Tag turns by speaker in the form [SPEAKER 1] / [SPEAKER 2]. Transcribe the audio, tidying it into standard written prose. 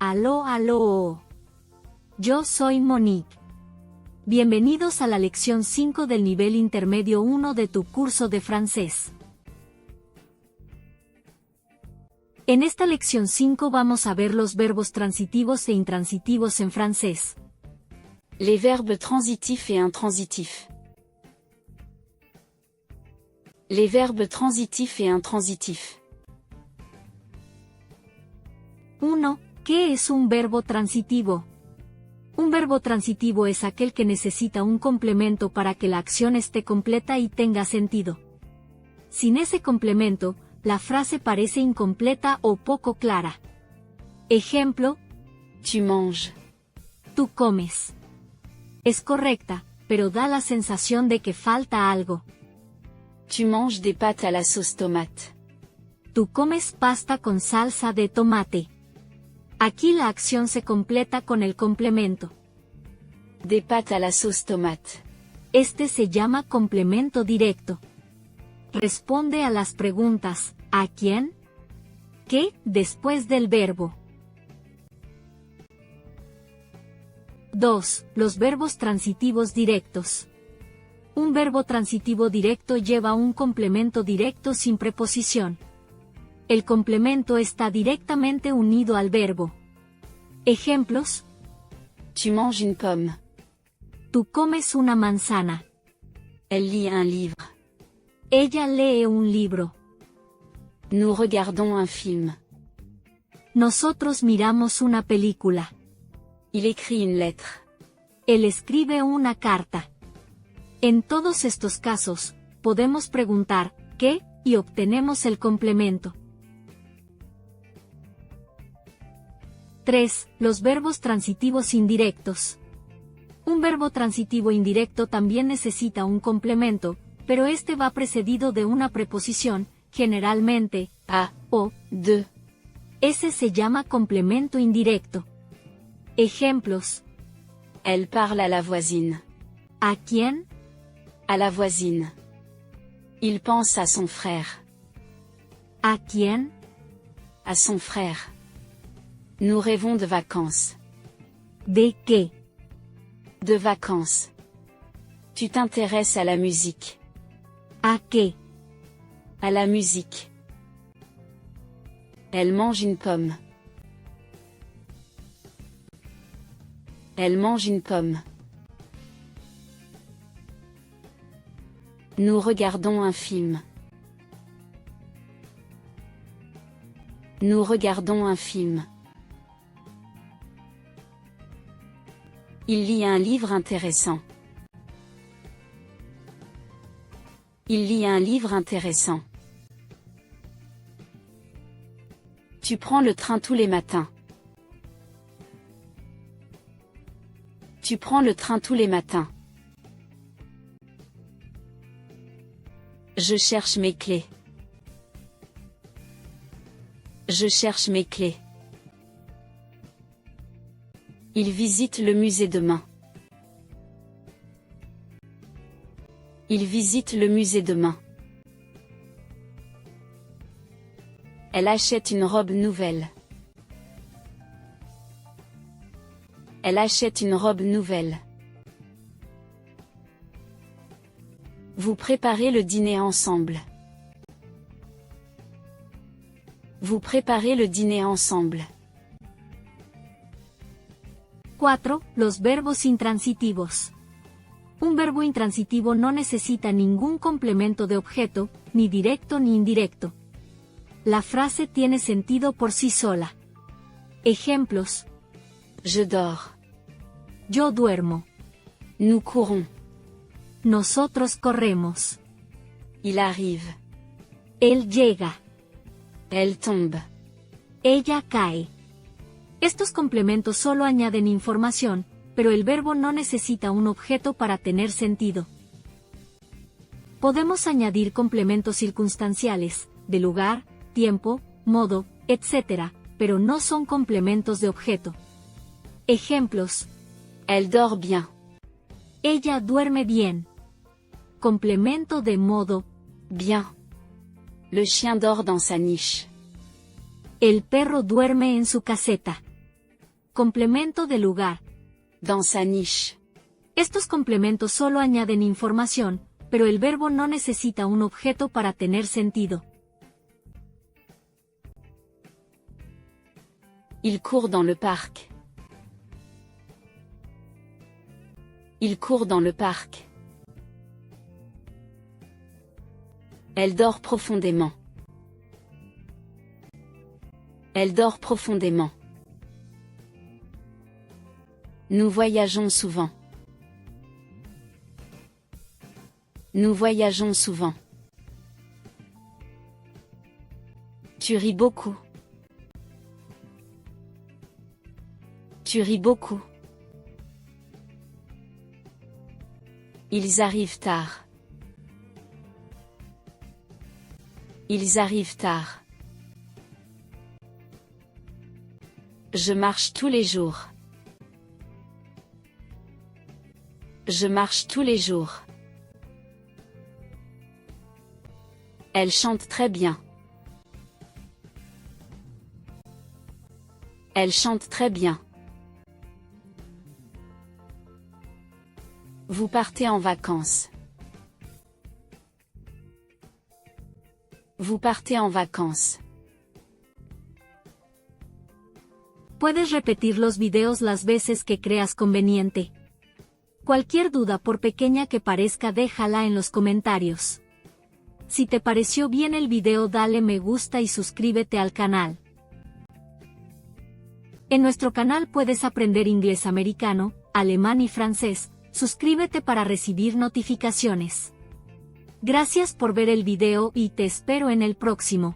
[SPEAKER 1] Aló, aló. Yo soy Monique. Bienvenidos a la lección 5 del nivel intermedio 1 de tu curso de francés. En esta lección 5 vamos a ver los verbos transitivos e intransitivos en francés.
[SPEAKER 2] Les verbes transitifs et intransitifs. Les verbes transitifs et intransitifs.
[SPEAKER 1] 1. ¿Qué es un verbo transitivo? Un verbo transitivo es aquel que necesita un complemento para que la acción esté completa y tenga sentido. Sin ese complemento, la frase parece incompleta o poco clara. Ejemplo:
[SPEAKER 2] Tu manges.
[SPEAKER 1] Tú comes. Es correcta, pero da la sensación de que falta algo.
[SPEAKER 2] Tu manges des pâtes à la sauce tomate.
[SPEAKER 1] Tú comes pasta con salsa de tomate. Aquí la acción se completa con el complemento.
[SPEAKER 2] Des pâtes à la sauce tomate.
[SPEAKER 1] Este se llama complemento directo. Responde a las preguntas: ¿a quién? ¿Qué? Después del verbo. 2. Los verbos transitivos directos. Un verbo transitivo directo lleva un complemento directo sin preposición. El complemento está directamente unido al verbo. Ejemplos:
[SPEAKER 2] Tu manges une pomme.
[SPEAKER 1] Tú comes una manzana.
[SPEAKER 2] Elle lit un livre.
[SPEAKER 1] Ella lee un libro.
[SPEAKER 2] Nous regardons un film.
[SPEAKER 1] Nosotros miramos una película.
[SPEAKER 2] Il écrit une lettre.
[SPEAKER 1] Él escribe una carta. En todos estos casos, podemos preguntar ¿qué? Y obtenemos el complemento. 3. Los verbos transitivos indirectos. Un verbo transitivo indirecto también necesita un complemento, pero este va precedido de una preposición, generalmente
[SPEAKER 2] A
[SPEAKER 1] o
[SPEAKER 2] de.
[SPEAKER 1] Ese se llama complemento indirecto. Ejemplos:
[SPEAKER 2] Elle parle à la voisine.
[SPEAKER 1] ¿A quién?
[SPEAKER 2] À la voisine. Il pense à son frère.
[SPEAKER 1] ¿A quién?
[SPEAKER 2] À son frère. Nous rêvons de vacances.
[SPEAKER 1] ¿De qué?
[SPEAKER 2] De vacances. Tu t'intéresses à la musique.
[SPEAKER 1] ¿A qué?
[SPEAKER 2] À la musique. Elle mange une pomme. Elle mange une pomme. Nous regardons un film. Nous regardons un film. Il lit un livre intéressant. Il lit un livre intéressant. Tu prends le train tous les matins. Tu prends le train tous les matins. Je cherche mes clés. Je cherche mes clés. Il visite le musée demain. Il visite le musée demain. Elle achète une robe nouvelle. Elle achète une robe nouvelle. Vous préparez le dîner ensemble. Vous préparez le dîner ensemble.
[SPEAKER 1] 4. Los verbos intransitivos. Un verbo intransitivo no necesita ningún complemento de objeto, ni directo ni indirecto. La frase tiene sentido por sí sola. Ejemplos:
[SPEAKER 2] Je dors.
[SPEAKER 1] Yo duermo.
[SPEAKER 2] Nous courons.
[SPEAKER 1] Nosotros corremos.
[SPEAKER 2] Il arrive.
[SPEAKER 1] Él llega.
[SPEAKER 2] Elle tombe.
[SPEAKER 1] Ella cae. Estos complementos solo añaden información, pero el verbo no necesita un objeto para tener sentido. Podemos añadir complementos circunstanciales, de lugar, tiempo, modo, etc., pero no son complementos de objeto. Ejemplos:
[SPEAKER 2] Elle dort bien.
[SPEAKER 1] Ella duerme bien. Complemento de modo:
[SPEAKER 2] bien. Le chien dort dans sa niche.
[SPEAKER 1] El perro duerme en su caseta. Complemento de lugar.
[SPEAKER 2] Dans sa niche.
[SPEAKER 1] Estos complementos solo añaden información, pero el verbo no necesita un objeto para tener sentido.
[SPEAKER 2] Il court dans le parc. Il court dans le parc. Elle dort profondément. Elle dort profondément. Nous voyageons souvent. Nous voyageons souvent. Tu ris beaucoup. Tu ris beaucoup. Ils arrivent tard. Ils arrivent tard. Je marche tous les jours. Je marche tous les jours. Elle chante très bien. Elle chante très bien. Vous partez en vacances. Vous partez en vacances.
[SPEAKER 1] Puedes repetir los videos las veces que creas conveniente. Cualquier duda, por pequeña que parezca, déjala en los comentarios. Si te pareció bien el video, dale me gusta y suscríbete al canal. En nuestro canal puedes aprender inglés americano, alemán y francés. Suscríbete para recibir notificaciones. Gracias por ver el video y te espero en el próximo.